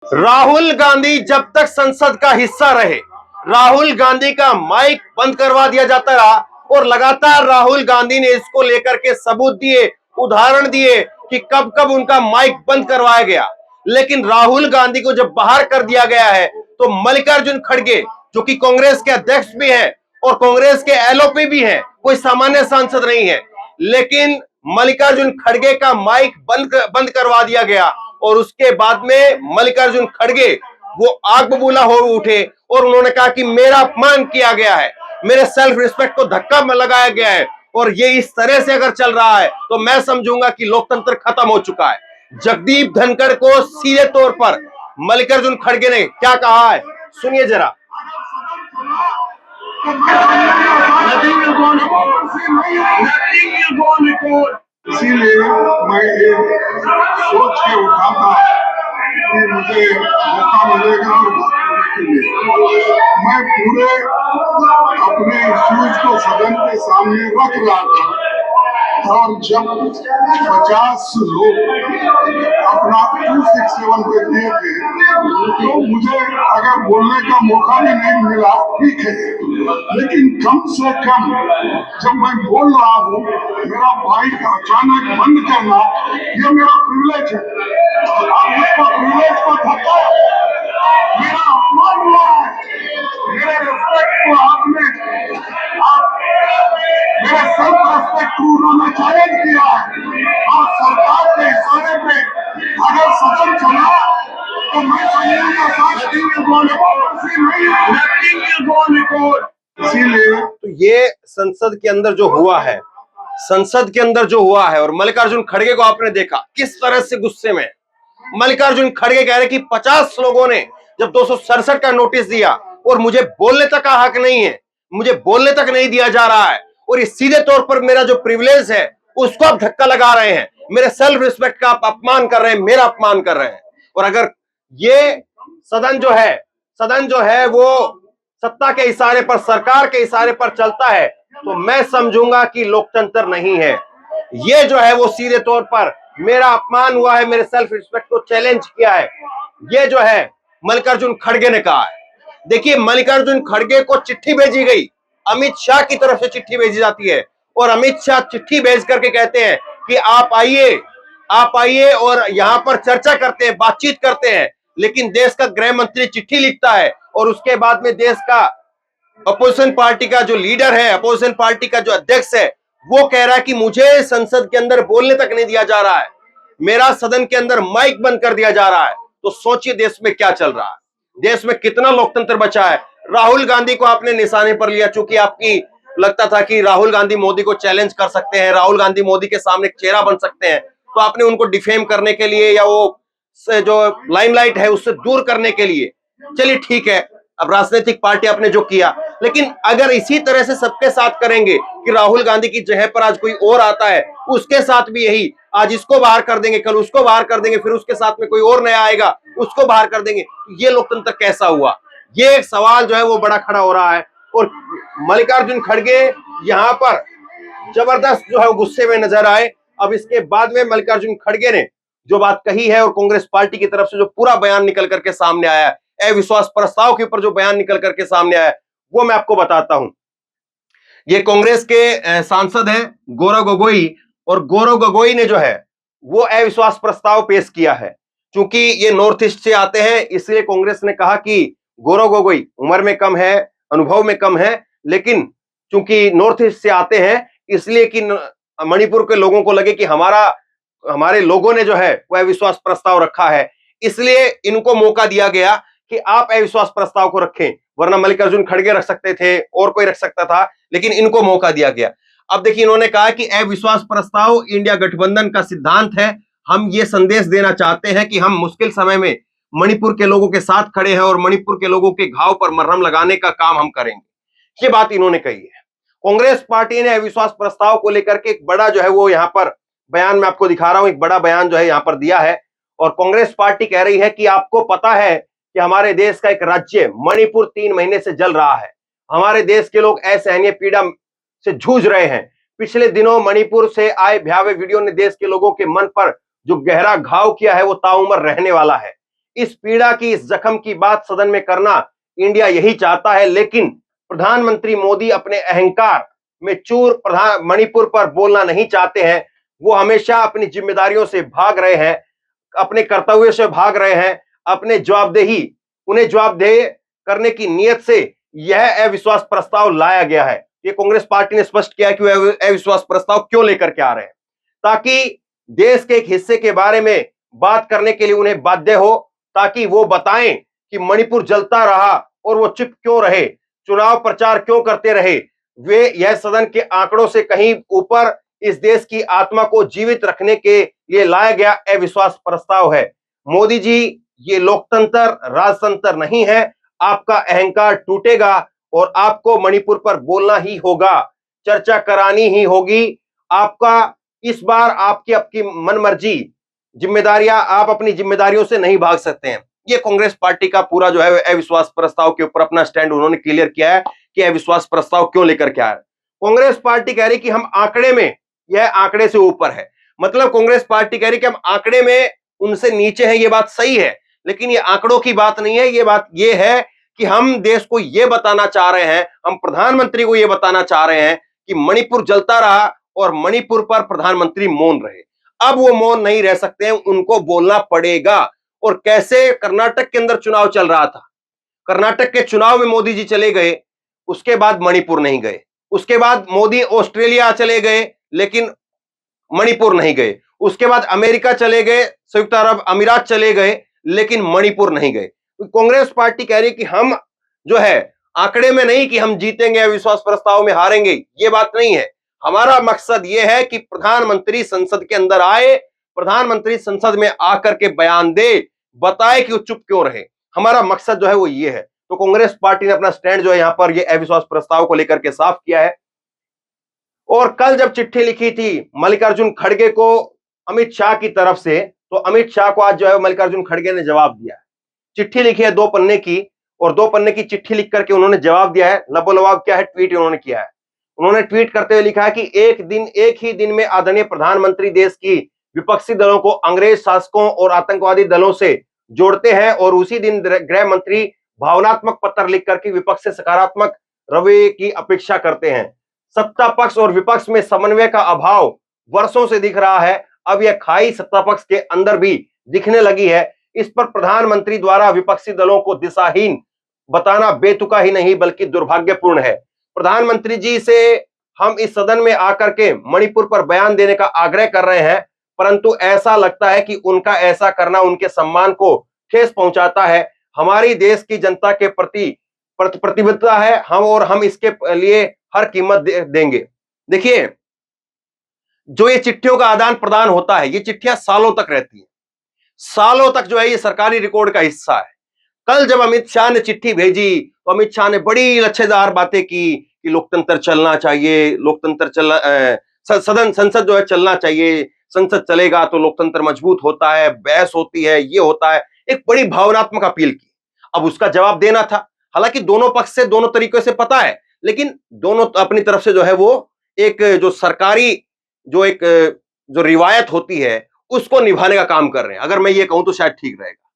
राहुल गांधी जब तक संसद का हिस्सा रहे, राहुल गांधी का माइक बंद करवा दिया जाता रहा और लगातार राहुल गांधी ने इसको लेकर के सबूत दिए, उदाहरण दिए कि कब कब उनका माइक बंद करवाया गया। लेकिन राहुल गांधी को जब बाहर कर दिया गया है तो मल्लिकार्जुन खड़गे, जो कि कांग्रेस के अध्यक्ष भी हैं और कांग्रेस के एलओपी भी हैं, कोई सामान्य सांसद नहीं है, लेकिन मल्लिकार्जुन खड़गे का माइक बंद करवा दिया गया और उसके बाद में मल्लिकार्जुन खड़गे वो आग बबूला हो उठे और उन्होंने कहा कि मेरा अपमान किया गया है, मेरे सेल्फ रिस्पेक्ट को धक्का लगाया गया है और ये इस तरह से अगर चल रहा है तो मैं समझूंगा कि लोकतंत्र खत्म हो चुका है। जगदीप धनखड़ को सीधे तौर पर मल्लिकार्जुन खड़गे ने क्या कहा है, सुनिए जरा। इसीलिए मैं ये सोच के उठा था कि मुझे मौका मिलेगा और बात करने के लिए मैं पूरे अपने इश्यूज को सदन के सामने रख रहा था। और जब 50 लोग अपना 267 पे दिए थे तो मुझे अगर बोलने का मौका भी नहीं मिला, ठीक है, लेकिन कम से कम जब मैं बोल रहा हूँ मेरा माइक अचानक बंद करना ये मेरा प्रिविलेज है। आप उसको प्रिविलेज को धक्का, मेरा अपमान हुआ है, मेरे रिस्पेक्ट को आपने मेरे सेल्फ रिस्पेक्ट को उन्होंने चैलेंज किया और सरकार के इशारे पे अगर सदन चला तो मैं इसीलिए तो ये संसद के अंदर जो हुआ है, संसद के अंदर जो हुआ है और मल्लिकार्जुन खड़गे को आपने देखा किस तरह से गुस्से में। मल्लिकार्जुन खड़गे कह रहे कि 50 लोगों ने जब 267 का नोटिस दिया और मुझे बोलने तक का हक नहीं है, मुझे बोलने तक नहीं दिया जा रहा है और इस सीधे तौर पर मेरा जो प्रिविलेज है उसको आप धक्का लगा रहे हैं, मेरे सेल्फ रिस्पेक्ट का आप अपमान कर रहे हैं, मेरा अपमान कर रहे हैं। और अगर ये सदन जो है वो सत्ता के इशारे पर, सरकार के इशारे पर चलता है तो मैं समझूंगा कि लोकतंत्र नहीं है। ये जो है वो सीधे तौर पर मेरा अपमान हुआ है, मेरे सेल्फ रिस्पेक्ट को चैलेंज किया है, ये जो है मल्लिकार्जुन खड़गे ने कहा है। देखिए, मल्लिकार्जुन खड़गे को चिट्ठी भेजी गई, अमित शाह की तरफ से चिट्ठी भेजी जाती है और अमित शाह चिट्ठी भेज करके कहते हैं कि आप आइए और यहां पर चर्चा करते हैं, बातचीत करते हैं। लेकिन देश का गृह मंत्री चिट्ठी लिखता है और उसके बाद में देश का अपोजिशन पार्टी का जो लीडर है, अपोजिशन पार्टी का जो अध्यक्ष है, वो कह रहा है कि मुझे संसद के अंदर बोलने तक नहीं दिया जा रहा है, मेरा सदन के अंदर माइक बंद कर दिया जा रहा है। तो सोचिए देश में क्या चल रहा है, देश में कितना लोकतंत्र बचा है। राहुल गांधी को आपने निशाने पर लिया, चूंकि आपकी लगता था कि राहुल गांधी मोदी को चैलेंज कर सकते हैं, राहुल गांधी मोदी के सामने एक चेहरा बन सकते हैं, तो आपने उनको डिफेम करने के लिए या वो जो लाइमलाइट है उससे दूर करने के लिए, चलिए ठीक है, अब राजनीतिक पार्टी आपने जो किया। लेकिन अगर इसी तरह से सबके साथ करेंगे कि राहुल गांधी की जगह पर आज कोई और आता है, उसके साथ भी यही, आज इसको बाहर कर देंगे, कल उसको बाहर कर देंगे, फिर उसके साथ में कोई और नया आएगा उसको बाहर कर देंगे, ये लोकतंत्र कैसा हुआ? ये एक सवाल जो है वो बड़ा खड़ा हो रहा है। और मल्लिकार्जुन खड़गे यहाँ पर जबरदस्त जो है वो गुस्से में नजर आए। अब इसके बाद में मल्लिकार्जुन खड़गे ने जो बात कही है और कांग्रेस पार्टी की तरफ से जो पूरा बयान निकल करके सामने आया है, अविश्वास प्रस्ताव के ऊपर जो बयान निकल करके सामने आया है, वो मैं आपको बताता हूं। ये कांग्रेस के सांसद हैं गौरव गोगोई, और गौरव गोगोई ने जो है वो अविश्वास प्रस्ताव पेश किया है। क्योंकि ये नॉर्थ ईस्ट से आते हैं, इसलिए कांग्रेस ने कहा कि गौरव गोगोई उम्र में कम है, अनुभव में कम है, लेकिन चूंकि नॉर्थ ईस्ट से आते हैं इसलिए कि मणिपुर के लोगों को लगे कि हमारे लोगों ने जो है वो अविश्वास प्रस्ताव रखा है, इसलिए इनको मौका दिया गया कि आप अविश्वास प्रस्ताव को रखें। वरना मल्लिकार्जुन खड़गे रख सकते थे और कोई रख सकता था, लेकिन इनको मौका दिया गया। अब देखिए, इन्होंने कहा कि अविश्वास प्रस्ताव इंडिया गठबंधन का सिद्धांत है, हम ये संदेश देना चाहते हैं कि हम मुश्किल समय में मणिपुर के लोगों के साथ खड़े हैं और मणिपुर के लोगों के घाव पर मरहम लगाने का काम हम करेंगे। ये बात इन्होंने कही है। कांग्रेस पार्टी ने अविश्वास प्रस्ताव को लेकर के एक बड़ा जो है वो यहाँ पर बयान में आपको दिखा रहा हूं, एक बड़ा बयान जो है यहाँ पर दिया है। और कांग्रेस पार्टी कह रही है कि आपको पता है कि हमारे देश का एक राज्य मणिपुर 3 महीने से जल रहा है, हमारे देश के लोग असहनीय पीड़ा से जूझ रहे हैं। पिछले दिनों मणिपुर से आए भयावह वीडियो ने देश के लोगों के मन पर जो गहरा घाव किया है वो ताउम्र रहने वाला है। इस पीड़ा की, इस जख्म की बात सदन में करना इंडिया यही चाहता है, लेकिन प्रधानमंत्री मोदी अपने अहंकार में चूर मणिपुर पर बोलना नहीं चाहते हैं। वो हमेशा अपनी जिम्मेदारियों से भाग रहे हैं, अपने कर्तव्यों से भाग रहे हैं, अपने उन्हें जवाबदेह करने की नीयत से यह अविश्वास प्रस्ताव लाया गया है। ये कांग्रेस पार्टी ने स्पष्ट किया कि वह अविश्वास प्रस्ताव क्यों लेकर के आ रहे हैं, ताकि देश के एक हिस्से के बारे में बात करने के लिए उन्हें बाध्य हो, ताकि वो बताएं कि मणिपुर जलता रहा और वो चुप क्यों रहे, चुनाव प्रचार क्यों करते रहे। वे यह सदन के आंकड़ों से कहीं ऊपर इस देश की आत्मा को जीवित रखने के लिए लाया गया अविश्वास प्रस्ताव है। मोदी जी, ये लोकतंत्र राजतंत्र नहीं है। आपका अहंकार टूटेगा और आपको मणिपुर पर बोलना ही होगा, चर्चा करानी ही होगी। आपका इस बार आपकी मनमर्जी जिम्मेदारियां, आप अपनी जिम्मेदारियों से नहीं भाग सकते हैं। ये कांग्रेस पार्टी का पूरा जो है अविश्वास प्रस्ताव के ऊपर अपना स्टैंड उन्होंने क्लियर किया है कि अविश्वास प्रस्ताव क्यों लेकर के आए। कांग्रेस पार्टी कह रही कि हम आंकड़े में, यह आंकड़े से ऊपर है। मतलब कांग्रेस पार्टी कह रही कि हम आंकड़े में उनसे नीचे हैं, ये बात सही है, लेकिन ये आंकड़ों की बात नहीं है। ये बात ये है कि हम देश को ये बताना चाह रहे हैं, हम प्रधानमंत्री को ये बताना चाह रहे हैं कि मणिपुर जलता रहा और मणिपुर पर प्रधानमंत्री मौन रहे। अब वो मौन नहीं रह सकते हैं, उनको बोलना पड़ेगा। और कैसे कर्नाटक के अंदर चुनाव चल रहा था, कर्नाटक के चुनाव में मोदी जी चले गए, उसके बाद मणिपुर नहीं गए। उसके बाद मोदी ऑस्ट्रेलिया चले गए, लेकिन मणिपुर नहीं गए। उसके बाद अमेरिका चले गए, संयुक्त अरब अमीरात चले गए, लेकिन मणिपुर नहीं गए। तो कांग्रेस पार्टी कह रही कि हम जो है आंकड़े में नहीं कि हम जीतेंगे, अविश्वास प्रस्ताव में हारेंगे, ये बात नहीं है। हमारा मकसद ये है कि प्रधानमंत्री संसद के अंदर आए, प्रधानमंत्री संसद में आकर के बयान दे, बताए कि वो चुप क्यों रहे। हमारा मकसद जो है वो ये है। तो कांग्रेस पार्टी ने अपना स्टैंड जो है यहां पर ये अविश्वास प्रस्ताव को लेकर के साफ किया है। और कल जब चिट्ठी लिखी थी मल्लिकार्जुन खड़गे को अमित शाह की तरफ से, तो अमित शाह को आज जो है मल्लिकार्जुन खड़गे ने जवाब दिया है। चिट्ठी लिखी है 2 पन्ने की, और 2 पन्ने की चिट्ठी लिख करके उन्होंने जवाब दिया है। लबोलवाब क्या है, ट्वीट उन्होंने किया है। उन्होंने ट्वीट करते हुए लिखा है कि एक ही दिन में आदरणीय प्रधानमंत्री देश की विपक्षी दलों को अंग्रेज शासकों और आतंकवादी दलों से जोड़ते हैं, और उसी दिन गृह मंत्री भावनात्मक पत्र लिख करके विपक्ष से सकारात्मक रवैये की अपेक्षा करते हैं। सत्ता पक्ष और विपक्ष में समन्वय का अभाव वर्षों से दिख रहा है। अब यह खाई सत्ता पक्ष के अंदर भी दिखने लगी है। इस पर प्रधानमंत्री द्वारा विपक्षी दलों को दिशाहीन बताना बेतुका ही नहीं बल्कि दुर्भाग्यपूर्ण है। प्रधानमंत्री जी से हम इस सदन में आकर के मणिपुर पर बयान देने का आग्रह कर रहे हैं, परंतु ऐसा लगता है कि उनका ऐसा करना उनके सम्मान को ठेस पहुंचाता है। हमारी देश की जनता के प्रति प्रतिबद्धता है, हम इसके लिए हर कीमत देंगे। देखिए, जो ये चिट्ठियों का आदान प्रदान होता है, ये चिट्ठियां सालों तक रहती हैं, सालों तक जो है ये सरकारी रिकॉर्ड का हिस्सा है। कल जब अमित शाह ने चिट्ठी भेजी तो अमित शाह ने बड़ी लच्छेदार बातें की कि लोकतंत्र चलना चाहिए, संसद जो है चलना चाहिए, संसद चलेगा तो लोकतंत्र मजबूत होता है, बहस होती है, ये होता है। एक बड़ी भावनात्मक अपील की। अब उसका जवाब देना था। हालांकि दोनों पक्ष से दोनों तरीकों से पता है, लेकिन दोनों अपनी तरफ से जो है वो एक जो सरकारी जो रिवायत होती है उसको निभाने का काम कर रहे हैं। अगर मैं ये कहूं तो शायद ठीक रहेगा।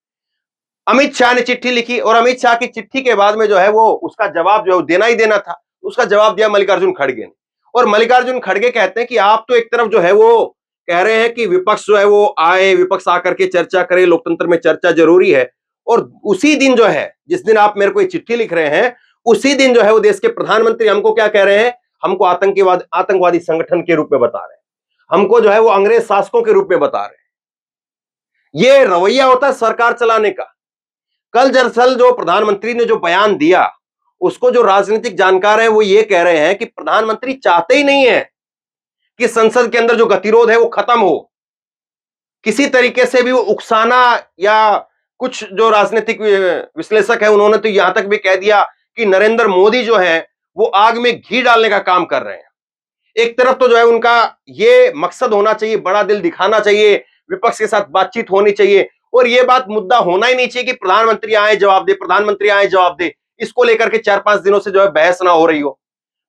अमित शाह ने चिट्ठी लिखी, और अमित शाह की चिट्ठी के बाद में जो है वो उसका जवाब जो है देना ही देना था। उसका जवाब दिया मल्लिकार्जुन खड़गे ने। और मल्लिकार्जुन खड़गे कहते हैं कि आप तो एक तरफ जो है वो कह रहे हैं कि विपक्ष जो है वो आए, विपक्ष आकर के चर्चा करे, लोकतंत्र में चर्चा जरूरी है, और उसी दिन जो है जिस दिन आप मेरे को ये चिट्ठी लिख रहे हैं, उसी दिन जो है वो देश के प्रधानमंत्री हमको क्या कह रहे हैं, हमको आतंकवादी संगठन के रूप में बता रहे हैं, हमको जो है वो अंग्रेज शासकों के रूप में बता रहे हैं। ये रवैया होता है सरकार चलाने का। कल दरअसल जो प्रधानमंत्री ने जो बयान दिया, उसको जो राजनीतिक जानकार है वो ये कह रहे हैं कि प्रधानमंत्री चाहते ही नहीं है कि संसद के अंदर जो गतिरोध है वो खत्म हो। किसी तरीके से भी वो उकसाना, या कुछ जो राजनीतिक विश्लेषक है उन्होंने तो यहां तक भी कह दिया कि नरेंद्र मोदी जो है वो आग में घी डालने का काम कर रहे हैं। एक तरफ तो जो है उनका ये मकसद होना चाहिए, बड़ा दिल दिखाना चाहिए, विपक्ष के साथ बातचीत होनी चाहिए, और ये बात मुद्दा होना ही नहीं चाहिए कि प्रधानमंत्री आए जवाब दे, प्रधानमंत्री आए जवाब दे। इसको लेकर के 4-5 दिनों से जो है बहस ना हो रही हो।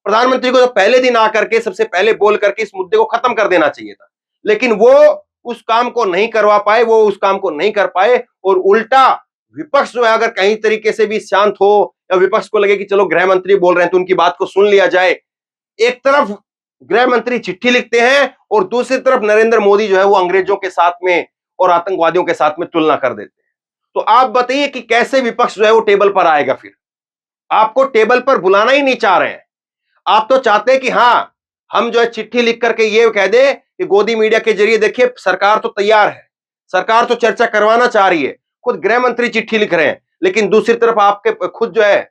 प्रधानमंत्री को तो पहले दिन आकर के सबसे पहले बोल करके इस मुद्दे को खत्म कर देना चाहिए था, लेकिन वो उस काम को नहीं करवा पाए, वो उस काम को नहीं कर पाए, और उल्टा विपक्ष जो है अगर कहीं तरीके से भी शांत हो या विपक्ष को लगे कि चलो गृह मंत्री बोल रहे हैं तो उनकी बात को सुन लिया जाए, एक तरफ गृह मंत्री चिट्ठी लिखते हैं और दूसरी तरफ नरेंद्र मोदी जो है वो अंग्रेजों के साथ में और आतंकवादियों के साथ में तुलना कर देते हैं। तो आप बताइए कि कैसे विपक्ष जो है वो टेबल पर आएगा? फिर आपको टेबल पर बुलाना ही नहीं चाह रहे हैं। आप तो चाहते हैं कि हां, हम जो है चिट्ठी लिख करके ये कह दे कि गोदी मीडिया के जरिए देखिए सरकार तो तैयार है, सरकार तो चर्चा करवाना चाह रही है, खुद गृह मंत्री चिट्ठी लिख रहे हैं, लेकिन दूसरी तरफ आपके खुद जो है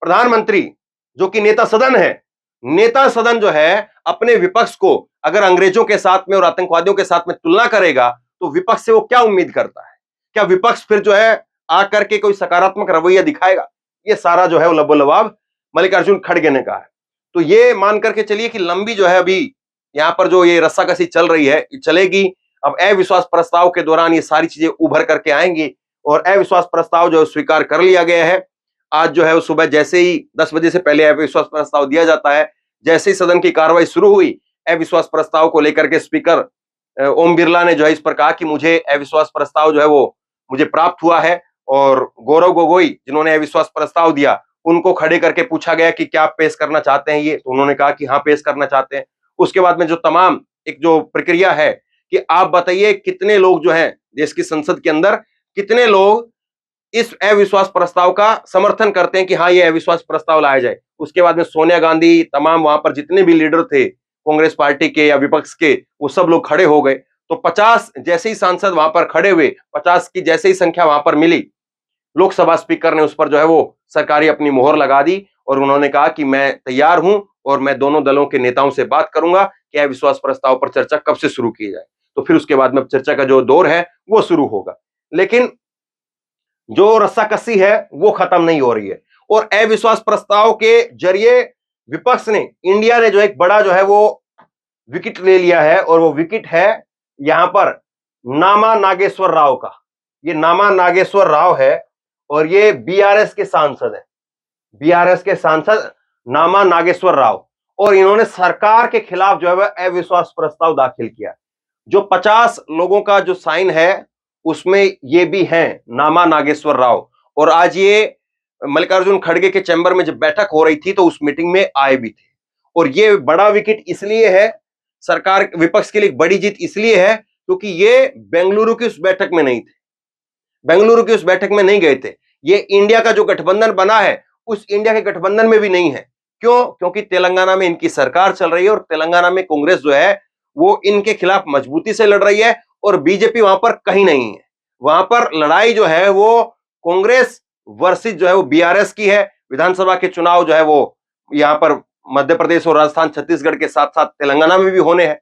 प्रधानमंत्री जो कि नेता सदन है, नेता सदन जो है अपने विपक्ष को अगर अंग्रेजों के साथ में और आतंकवादियों के साथ में तुलना करेगा तो विपक्ष से वो क्या उम्मीद करता है? क्या विपक्ष फिर जो है आकर के कोई सकारात्मक रवैया दिखाएगा? ये सारा जो है वो लबोलबाब मल्लिकार्जुन खड़गे ने कहा है। तो ये मान करके चलिए कि लंबी जो है अभी यहां पर जो ये रस्साकसी चल रही है चलेगी। अब अविश्वास प्रस्ताव के दौरान ये सारी चीजें उभर करके आएंगी और अविश्वास प्रस्ताव जो स्वीकार कर लिया गया है। आज जो है वो सुबह जैसे ही 10 बजे से पहले अविश्वास प्रस्ताव दिया जाता है, जैसे ही सदन की कार्रवाई शुरू हुई, अविश्वास प्रस्ताव को लेकर के स्पीकर ओम बिरला ने जो है इस पर कहा कि मुझे अविश्वास प्रस्ताव जो है वो मुझे प्राप्त हुआ है। और गौरव गोगोई जिन्होंने अविश्वास प्रस्ताव दिया उनको खड़े करके पूछा गया कि क्या आप पेश करना चाहते हैं ये, तो उन्होंने कहा कि हाँ पेश करना चाहते हैं। उसके बाद में जो तमाम एक जो प्रक्रिया है कि आप बताइए कितने लोग जो हैं देश की संसद के अंदर, कितने लोग इस अविश्वास प्रस्ताव का समर्थन करते हैं कि हाँ ये अविश्वास प्रस्ताव लाया जाए। उसके बाद में सोनिया गांधी, तमाम वहां पर जितने भी लीडर थे कांग्रेस पार्टी के या विपक्ष के, वो सब लोग खड़े हो गए। तो 50 जैसे ही सांसद वहां पर खड़े हुए, 50 की जैसे ही संख्या वहां पर मिली, लोकसभा स्पीकर ने उस पर जो है वो सरकारी अपनी मोहर लगा दी और उन्होंने कहा कि मैं तैयार हूं और मैं दोनों दलों के नेताओं से बात करूंगा कि अविश्वास प्रस्ताव पर चर्चा कब से शुरू की जाए। तो फिर उसके बाद में चर्चा का जो दौर है वो शुरू होगा, लेकिन जो रस्साकसी है वो खत्म नहीं हो रही है। और अविश्वास प्रस्ताव के जरिए विपक्ष ने, इंडिया ने जो एक बड़ा जो है वो विकेट ले लिया है और वो विकेट है यहां पर नामा नागेश्वर राव का। ये नामा नागेश्वर राव है और ये बीआरएस के सांसद है, बीआरएस के सांसद नामा नागेश्वर राव। और इन्होंने सरकार के खिलाफ जो है अविश्वास प्रस्ताव दाखिल किया। जो 50 लोगों का जो साइन है उसमें ये भी हैं नामा नागेश्वर राव। और आज ये मल्लिकार्जुन खड़गे के चैम्बर में जब बैठक हो रही थी तो उस मीटिंग में आए भी थे। और ये बड़ा विकेट इसलिए है, सरकार विपक्ष के लिए बड़ी जीत इसलिए है क्योंकि ये बेंगलुरु की उस बैठक में नहीं थे, बेंगलुरु की उस बैठक में नहीं गए थे। ये इंडिया का जो गठबंधन बना है उस इंडिया के गठबंधन में भी नहीं है। क्यों? क्योंकि तेलंगाना में इनकी सरकार चल रही है और तेलंगाना में कांग्रेस जो है वो इनके खिलाफ मजबूती से लड़ रही है और बीजेपी वहां पर कहीं नहीं है। वहां पर लड़ाई जो है वो कांग्रेस वर्सेस जो है वो बीआरएस की है। विधानसभा के चुनाव जो है वो यहां पर मध्य प्रदेश और राजस्थान छत्तीसगढ़ के साथ साथ तेलंगाना में भी होने हैं।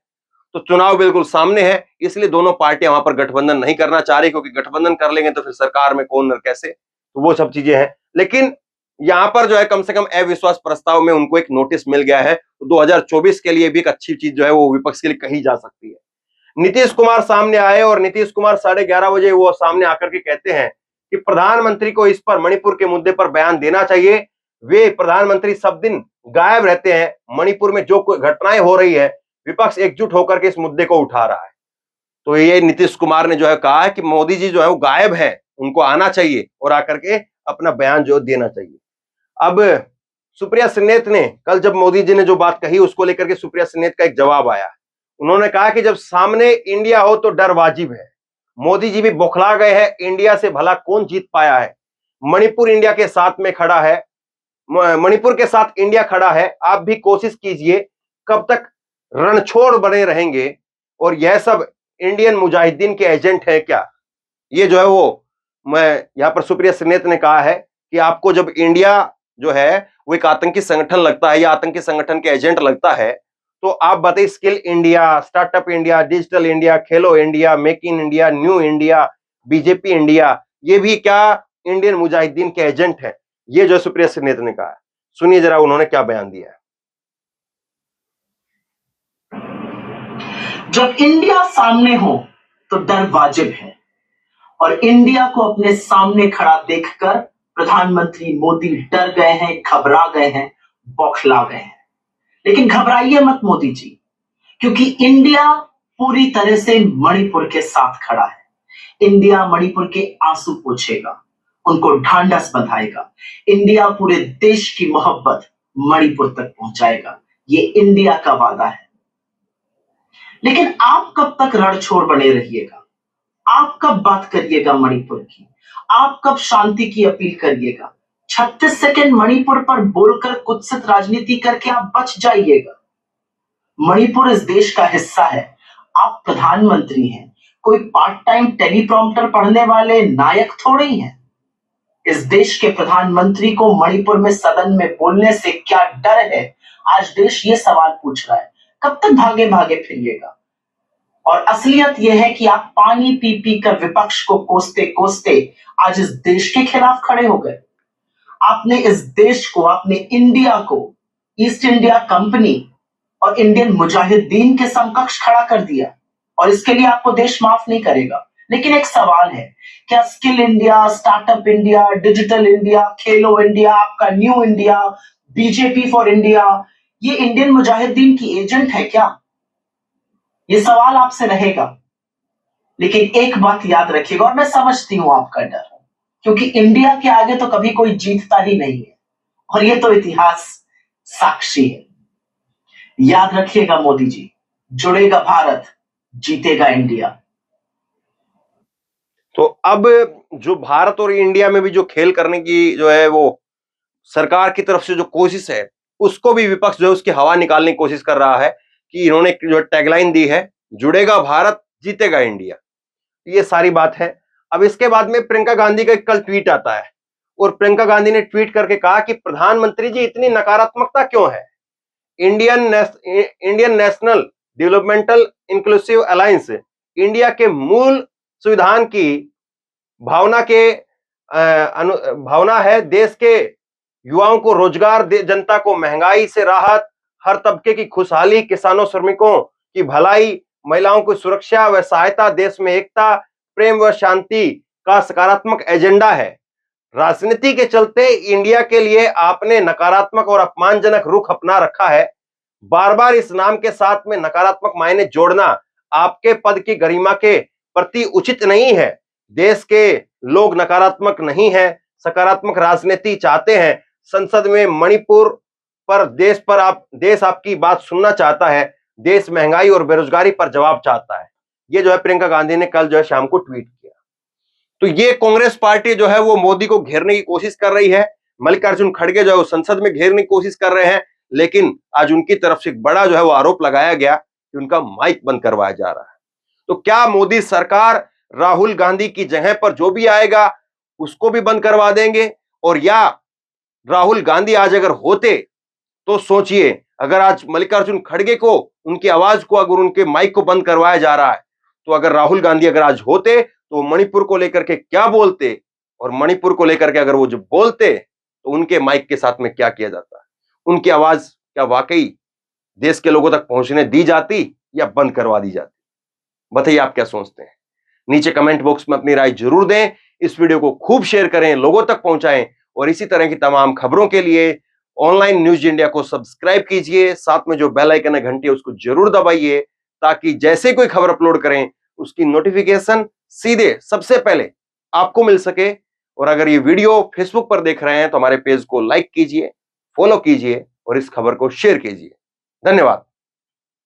तो चुनाव बिल्कुल सामने है, इसलिए दोनों पार्टियां वहां पर गठबंधन नहीं करना चाह रही, क्योंकि गठबंधन कर लेंगे तो फिर सरकार में कौन और कैसे, तो वो सब चीजें हैं। लेकिन यहां पर जो है कम से कम अविश्वास प्रस्ताव में उनको एक नोटिस मिल गया है। तो 2024 के लिए भी एक अच्छी चीज जो है वो विपक्ष के लिए कही जा सकती है। नीतीश कुमार सामने आए और नीतीश कुमार 11:30 बजे वो सामने आकर के कहते हैं कि प्रधानमंत्री को इस पर, मणिपुर के मुद्दे पर बयान देना चाहिए। वे प्रधानमंत्री सब दिन गायब रहते हैं, मणिपुर में जो घटनाएं हो रही है विपक्ष एकजुट होकर के इस मुद्दे को उठा रहा है। तो ये नीतीश कुमार ने जो है कहा है कि मोदी जी जो है वो गायब है, उनको आना चाहिए और आकर के अपना बयान जो देना चाहिए। अब सुप्रिया श्रीनेत ने कल जब मोदी जी ने जो बात कही उसको लेकर के सुप्रिया श्रीनेत का एक जवाब आया। उन्होंने कहा कि जब सामने इंडिया हो तो डर वाजिब है। मोदी जी भी बौखला गए हैं, इंडिया से भला कौन जीत पाया है। मणिपुर इंडिया के साथ में खड़ा है, मणिपुर के साथ इंडिया खड़ा है। आप भी कोशिश कीजिए, कब तक रणछोड़ बने रहेंगे और यह सब इंडियन मुजाहिदीन के एजेंट है क्या? ये जो है वो मैं यहां पर सुप्रिया श्रीनेत ने कहा है कि आपको जब इंडिया जो है वो एक आतंकी संगठन लगता है या आतंकी संगठन के एजेंट लगता है तो आप बताइए, skill India, startup India, digital India, Khelo India, make in India, new India, BJP India, ये भी क्या इंडियन मुजाहिदीन के एजेंट है? ये जो सुप्रिया श्रीनेत ने कहा है, सुनिए जरा उन्होंने क्या बयान दिया है। जब इंडिया सामने हो तो डर वाजिब है और इंडिया को अपने सामने खड़ा देखकर प्रधानमंत्री मोदी डर गए हैं, घबरा गए हैं, बौखला गए हैं। लेकिन घबराइए मत मोदी जी, क्योंकि इंडिया पूरी तरह से मणिपुर के साथ खड़ा है। इंडिया मणिपुर के आंसू पोंछेगा उनको ढांढस बंधाएगा। इंडिया पूरे देश की मोहब्बत मणिपुर तक पहुंचाएगा। ये इंडिया का वादा है। लेकिन आप कब तक रणछोड़ बने रहिएगा? आप कब बात करिएगा मणिपुर की? आप कब शांति की अपील करिएगा? 36 सेकंड मणिपुर पर बोलकर कुत्सित राजनीति करके आप बच जाइएगा। मणिपुर इस देश का हिस्सा है। आप प्रधानमंत्री हैं, कोई पार्ट टाइम टेलीप्रॉम्प्टर पढ़ने वाले नायक थोड़े ही हैं। इस देश के प्रधानमंत्री को मणिपुर में सदन में बोलने से क्या डर है? आज देश ये सवाल पूछ रहा है। कब तक भागे भागे फिरिएगा? और असलियत यह है कि आप पानी पी पी कर विपक्ष को कोसते कोसते आज इस देश के खिलाफ खड़े हो गए। आपने इस देश को, आपने इंडिया को ईस्ट इंडिया कंपनी और इंडियन मुजाहिदीन के समकक्ष खड़ा कर दिया, और इसके लिए आपको देश माफ नहीं करेगा। लेकिन एक सवाल है, क्या skill India, startup India, digital India, Khelo India, आपका new India, BJP for India, ये इंडियन मुजाहिदीन की एजेंट है क्या? ये सवाल आपसे रहेगा। लेकिन एक बात याद रखिएगा, और मैं समझती हूं आपका डर, क्योंकि इंडिया के आगे तो कभी कोई जीतता ही नहीं है, और ये तो इतिहास साक्षी है। याद रखिएगा मोदी जी, जुड़ेगा भारत, जीतेगा इंडिया। तो अब जो भारत और इंडिया में भी जो खेल करने की जो है वो सरकार की तरफ से जो कोशिश है, उसको भी विपक्ष जो है उसकी हवा निकालने की कोशिश कर रहा है कि इन्होंने जो टैगलाइन दी है, जुड़ेगा भारत, जीतेगा इंडिया, ये सारी बात है। अब इसके बाद में प्रियंका गांधी का कल ट्वीट आता है, और प्रियंका गांधी ने ट्वीट करके कहा कि प्रधानमंत्री जी इतनी नकारात्मकता क्यों है? Indian national developmental inclusive alliance India के मूल संविधान की भावना है। देश के युवाओं को रोजगार, जनता को महंगाई से राहत, हर तबके की खुशहाली, किसानों श्रमिकों की भलाई, महिलाओं की सुरक्षा व सहायता, देश में एकता, प्रेम व शांति का सकारात्मक एजेंडा है। राजनीति के चलते इंडिया के लिए आपने नकारात्मक और अपमानजनक रुख अपना रखा है। बार बार इस नाम के साथ में नकारात्मक मायने जोड़ना आपके पद की गरिमा के प्रति उचित नहीं है। देश के लोग नकारात्मक नहीं है, सकारात्मक राजनीति चाहते हैं। संसद में मणिपुर पर देश आपकी बात सुनना चाहता है। देश महंगाई और बेरोजगारी पर जवाब चाहता है। ये जो है प्रियंका गांधी ने कल जो है शाम को ट्वीट किया। तो ये कांग्रेस पार्टी जो है वो मोदी को घेरने की कोशिश कर रही है। मल्लिकार्जुन खड़गे जो है वो संसद में घेरने की कोशिश कर रहे हैं, लेकिन आज उनकी तरफ से एक बड़ा जो है वो आरोप लगाया गया कि उनका माइक बंद करवाया जा रहा है। तो क्या मोदी सरकार राहुल गांधी की जगह पर जो भी आएगा उसको भी बंद करवा देंगे? और या राहुल गांधी आज अगर होते तो सोचिए, अगर आज मल्लिकार्जुन खड़गे को, उनकी आवाज को, अगर उनके माइक को बंद करवाया जा रहा है, तो अगर राहुल गांधी अगर आज होते तो मणिपुर को लेकर के क्या बोलते, और मणिपुर को लेकर के अगर वो जो बोलते तो उनके माइक के साथ में क्या किया जाता, उनकी आवाज क्या वाकई देश के लोगों तक पहुंचने दी जाती या बंद करवा दी जाती? बताइए आप क्या सोचते हैं। नीचे कमेंट बॉक्स में अपनी राय जरूर दें। इस वीडियो को खूब शेयर करें, लोगों तक पहुंचाएं, और इसी तरह की तमाम खबरों के लिए ऑनलाइन न्यूज इंडिया को सब्सक्राइब कीजिए। साथ में जो बेल आइकन है, घंटी है, उसको जरूर दबाइए, ताकि जैसे कोई खबर अपलोड करें उसकी नोटिफिकेशन सीधे सबसे पहले आपको मिल सके। और अगर ये वीडियो फेसबुक पर देख रहे हैं तो हमारे पेज को लाइक कीजिए, फॉलो कीजिए और इस खबर को शेयर कीजिए। धन्यवाद।